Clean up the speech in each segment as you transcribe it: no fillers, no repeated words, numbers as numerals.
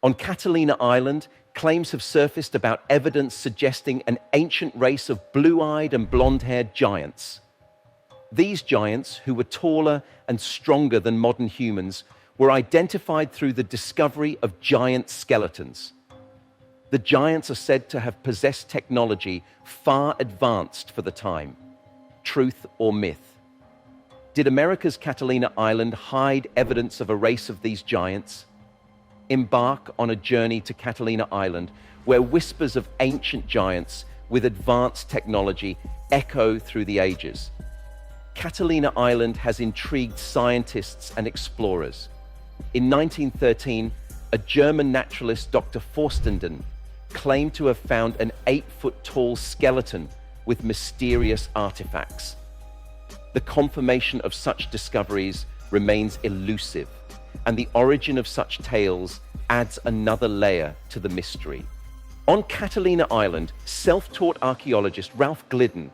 On Catalina Island, claims have surfaced about evidence suggesting an ancient race of blue-eyed and blonde-haired giants. These giants, who were taller and stronger than modern humans, were identified through the discovery of giant skeletons. The giants are said to have possessed technology far advanced for the time. Truth or myth? Did America's Catalina Island hide evidence of a race of these giants? Embark on a journey to Catalina Island, where whispers of ancient giants with advanced technology echo through the ages. Catalina Island has intrigued scientists and explorers. In 1913, a German naturalist, Dr. Forstenden, claimed to have found an 8-foot-tall skeleton with mysterious artifacts. The confirmation of such discoveries remains elusive, and the origin of such tales adds another layer to the mystery. On Catalina Island, self-taught archaeologist Ralph Glidden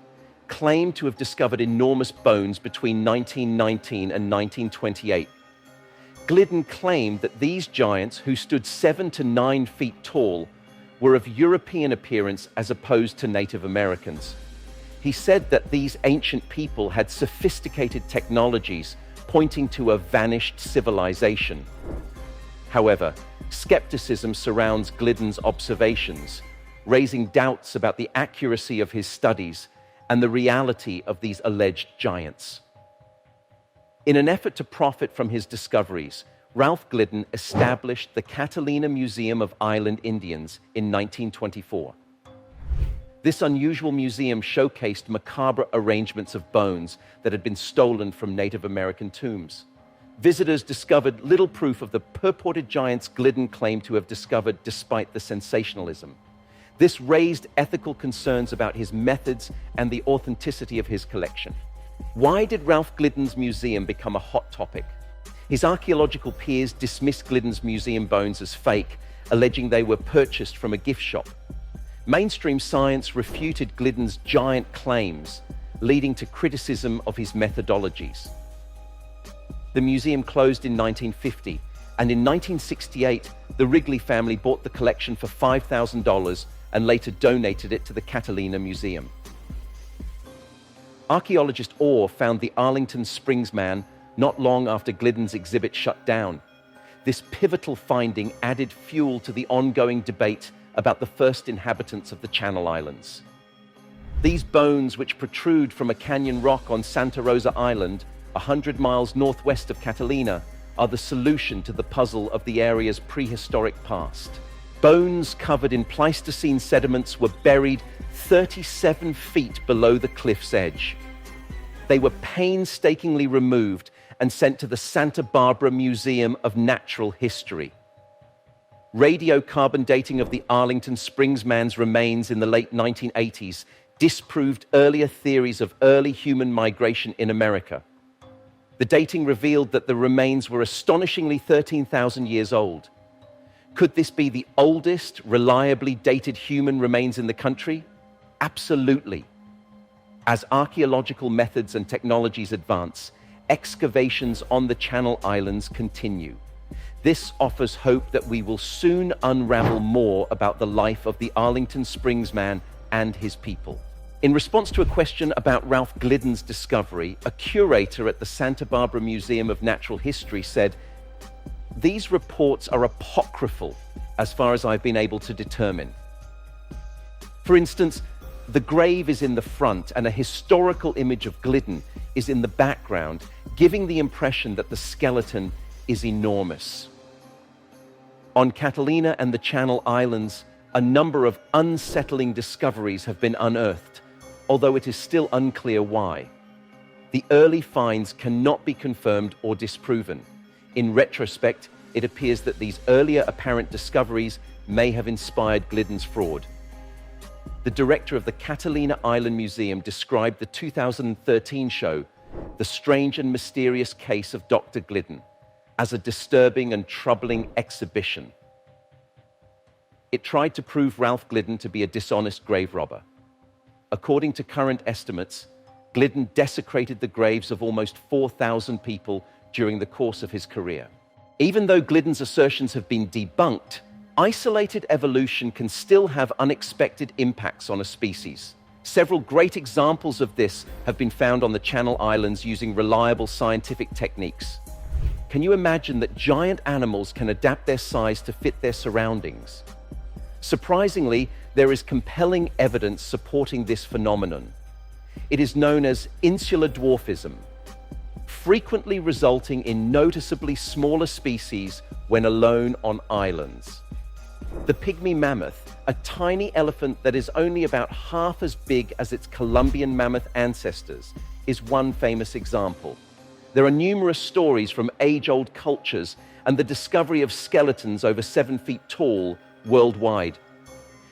claimed to have discovered enormous bones between 1919 and 1928. Glidden claimed that these giants, who stood 7 to 9 feet tall, were of European appearance as opposed to Native Americans. He said that these ancient people had sophisticated technologies pointing to a vanished civilization. However, skepticism surrounds Glidden's observations, raising doubts about the accuracy of his studies and the reality of these alleged giants. In an effort to profit from his discoveries, Ralph Glidden established the Catalina Museum of Island Indians in 1924. This unusual museum showcased macabre arrangements of bones that had been stolen from Native American tombs. Visitors discovered little proof of the purported giants Glidden claimed to have discovered despite the sensationalism. This raised ethical concerns about his methods and the authenticity of his collection. Why did Ralph Glidden's museum become a hot topic? His archaeological peers dismissed Glidden's museum bones as fake, alleging they were purchased from a gift shop. Mainstream science refuted Glidden's giant claims, leading to criticism of his methodologies. The museum closed in 1950, and in 1968, the Wrigley family bought the collection for $5,000 and later donated it to the Catalina Museum. Archaeologist Orr found the Arlington Springs Man not long after Glidden's exhibit shut down. This pivotal finding added fuel to the ongoing debate about the first inhabitants of the Channel Islands. These bones, which protrude from a canyon rock on Santa Rosa Island, 100 miles northwest of Catalina, are the solution to the puzzle of the area's prehistoric past. Bones covered in Pleistocene sediments were buried 37 feet below the cliff's edge. They were painstakingly removed and sent to the Santa Barbara Museum of Natural History. Radiocarbon dating of the Arlington Springs Man's remains in the late 1980s disproved earlier theories of early human migration in America. The dating revealed that the remains were astonishingly 13,000 years old. Could this be the oldest, reliably dated human remains in the country? Absolutely. As archaeological methods and technologies advance, excavations on the Channel Islands continue. This offers hope that we will soon unravel more about the life of the Arlington Springs Man and his people. In response to a question about Ralph Glidden's discovery, a curator at the Santa Barbara Museum of Natural History said, "These reports are apocryphal as far as I've been able to determine." For instance, the grave is in the front and a historical image of Glidden is in the background, giving the impression that the skeleton is enormous. On Catalina and the Channel Islands, a number of unsettling discoveries have been unearthed, although it is still unclear why. The early finds cannot be confirmed or disproven. In retrospect, it appears that these earlier apparent discoveries may have inspired Glidden's fraud. The director of the Catalina Island Museum described the 2013 show, The Strange and Mysterious Case of Dr. Glidden, as a disturbing and troubling exhibition. It tried to prove Ralph Glidden to be a dishonest grave robber. According to current estimates, Glidden desecrated the graves of almost 4,000 people during the course of his career. Even though Glidden's assertions have been debunked, Isolated evolution can still have unexpected impacts on a species. Several great examples of this have been found on the Channel Islands using reliable scientific techniques. Can you imagine that giant animals can adapt their size to fit their surroundings? Surprisingly, there is compelling evidence supporting this phenomenon. It is known as insular dwarfism, frequently resulting in noticeably smaller species when alone on islands. The pygmy mammoth, a tiny elephant that is only about half as big as its Columbian mammoth ancestors, is one famous example. There are numerous stories from age-old cultures and the discovery of skeletons over 7 feet tall worldwide.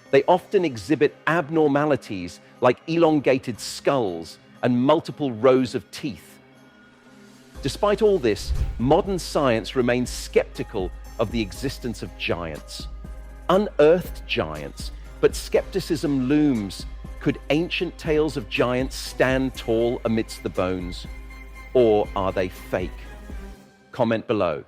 They often exhibit abnormalities like elongated skulls and multiple rows of teeth. Despite all this, modern science remains skeptical of the existence of giants. Unearthed giants, but skepticism looms. Could ancient tales of giants stand tall amidst the bones? Or are they fake? Comment below.